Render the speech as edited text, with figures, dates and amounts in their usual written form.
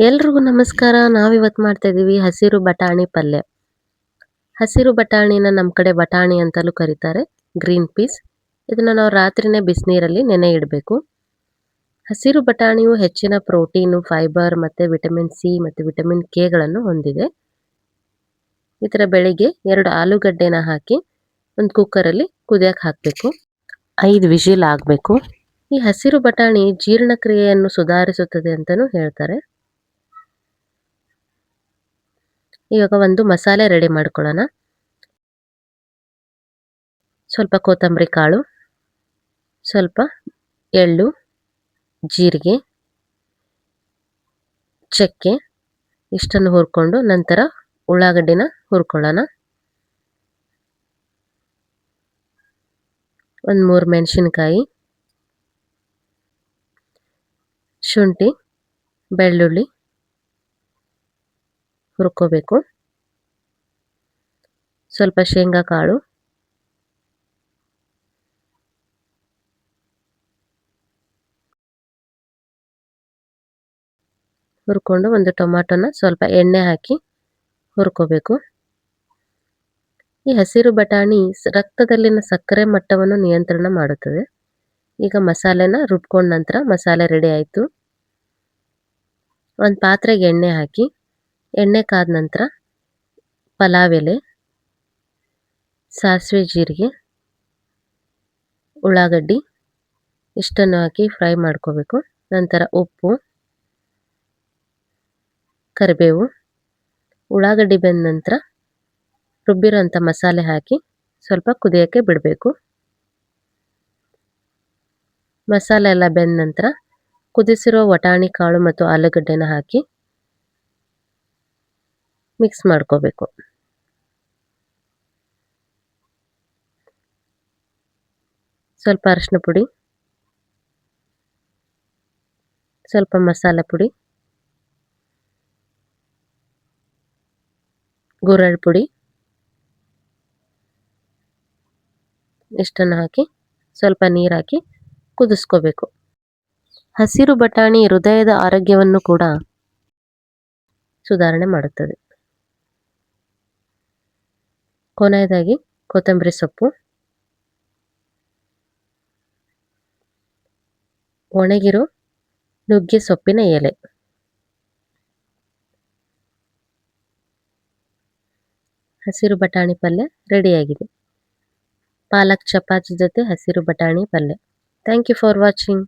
ಎಲ್ರಿಗೂ ನಮಸ್ಕಾರ. ನಾವಿವತ್ತು ಮಾಡ್ತಾ ಇದೀವಿ ಹಸಿರು ಬಟಾಣಿ ಪಲ್ಯ. ಹಸಿರು ಬಟಾಣಿನ ನಮ್ಮ ಕಡೆ ಬಟಾಣಿ ಅಂತಲೂ ಕರೀತಾರೆ, ಗ್ರೀನ್ ಪೀಸ್. ಇದನ್ನ ನಾವು ರಾತ್ರಿನೇ ಬಿಸಿನೀರಲ್ಲಿ ನೆನೆ ಇಡಬೇಕು. ಹಸಿರು ಬಟಾಣಿಯು ಹೆಚ್ಚಿನ ಪ್ರೋಟೀನು, ಫೈಬರ್ ಮತ್ತೆ ವಿಟಮಿನ್ ಸಿ ಮತ್ತು ವಿಟಮಿನ್ ಕೆಗಳನ್ನು ಹೊಂದಿದೆ. ಈ ಬೆಳಿಗ್ಗೆ 2 ಆಲೂಗಡ್ಡೆನ ಹಾಕಿ ಒಂದು ಕುಕ್ಕರಲ್ಲಿ ಕುದಿಯಕ್ಕೆ ಹಾಕಬೇಕು. 5 ವಿಜಿಲ್ ಆಗಬೇಕು. ಈ ಹಸಿರು ಬಟಾಣಿ ಜೀರ್ಣಕ್ರಿಯೆಯನ್ನು ಸುಧಾರಿಸುತ್ತದೆ ಅಂತಲೂ ಹೇಳ್ತಾರೆ. ಇವಾಗ ಒಂದು ಮಸಾಲೆ ರೆಡಿ ಮಾಡ್ಕೊಳ್ಳೋಣ. ಸ್ವಲ್ಪ ಕೊತ್ತಂಬರಿ ಕಾಳು, ಸ್ವಲ್ಪ ಎಳ್ಳು, ಜೀರಿಗೆ, ಚಕ್ಕೆ ಇಷ್ಟನ್ನು ಹುರ್ಕೊಂಡು ನಂತರ ಉಳ್ಳಾಗಡ್ಡಿನ ಹುರ್ಕೊಳ್ಳೋಣ. ಒಂದು 3 ಮೆಣಸಿನ್ಕಾಯಿ, ಶುಂಠಿ, ಬೆಳ್ಳುಳ್ಳಿ ಹುರ್ಕೋಬೇಕು. ಸ್ವಲ್ಪ ಶೇಂಗಾ ಕಾಳು, ಹುರ್ಕೊಂಡು ಒಂದು ಟೊಮಾಟೊನ ಸ್ವಲ್ಪ ಎಣ್ಣೆ ಹಾಕಿ ಹುರ್ಕೋಬೇಕು. ಈ ಹಸಿರು ಬಟಾಣಿ ರಕ್ತದಲ್ಲಿನ ಸಕ್ಕರೆ ಮಟ್ಟವನ್ನು ನಿಯಂತ್ರಣ ಮಾಡುತ್ತದೆ. ಈಗ ಮಸಾಲೆನ ರುಬ್ಕೊಂಡ ನಂತರ ಮಸಾಲೆ ರೆಡಿ ಆಯಿತು. ಒಂದು ಪಾತ್ರೆಗೆ ಎಣ್ಣೆ ಹಾಕಿ, ಎಣ್ಣೆ ಕಾದ ನಂತರ ಪಲಾವ್ ಎಲೆ, ಸಾಸಿವೆ, ಜೀರಿಗೆ, ಉಳ್ಳಾಗಡ್ಡಿ ಇಷ್ಟನ್ನು ಹಾಕಿ ಫ್ರೈ ಮಾಡ್ಕೋಬೇಕು. ನಂತರ ಉಪ್ಪು, ಕರಿಬೇವು, ಉಳ್ಳಾಗಡ್ಡಿ ಬೆಂದ ನಂತರ ರುಬ್ಬಿರೋಂಥ ಮಸಾಲೆ ಹಾಕಿ ಸ್ವಲ್ಪ ಕುದಿಯೋಕ್ಕೆ ಬಿಡಬೇಕು. ಮಸಾಲೆ ಎಲ್ಲ ಬೆಂದ ನಂತರ ಕುದಿಸಿರೋ ವಟಾಣಿ ಕಾಳು ಮತ್ತು ಆಲೂಗಡ್ಡೆನ ಹಾಕಿ ಮಿಕ್ಸ್ ಮಾಡ್ಕೋಬೇಕು. ಸ್ವಲ್ಪ ಅರಿಶಿನ ಪುಡಿ, ಸ್ವಲ್ಪ ಮಸಾಲೆ ಪುಡಿ, ಗುರೆಳ್ ಪುಡಿ ಇಷ್ಟನ್ನು ಹಾಕಿ ಸ್ವಲ್ಪ ನೀರು ಹಾಕಿ ಕುದಿಸ್ಕೋಬೇಕು. ಹಸಿರು ಬಟಾಣಿ ಹೃದಯದ ಆರೋಗ್ಯವನ್ನು ಕೂಡ ಸುಧಾರಣೆ ಮಾಡುತ್ತದೆ. ಕೊನೆಯದಾಗಿ ಕೊತ್ತಂಬರಿ ಸೊಪ್ಪು, ಒಣಗಿರೋ ನುಗ್ಗೆ ಸೊಪ್ಪಿನ ಎಲೆ. ಹಸಿರು ಬಟಾಣಿ ಪಲ್ಯ ರೆಡಿಯಾಗಿದೆ. ಪಾಲಕ್ ಚಪಾತಿ ಜೊತೆ ಹಸಿರು ಬಟಾಣಿ ಪಲ್ಯ. Thank you for watching.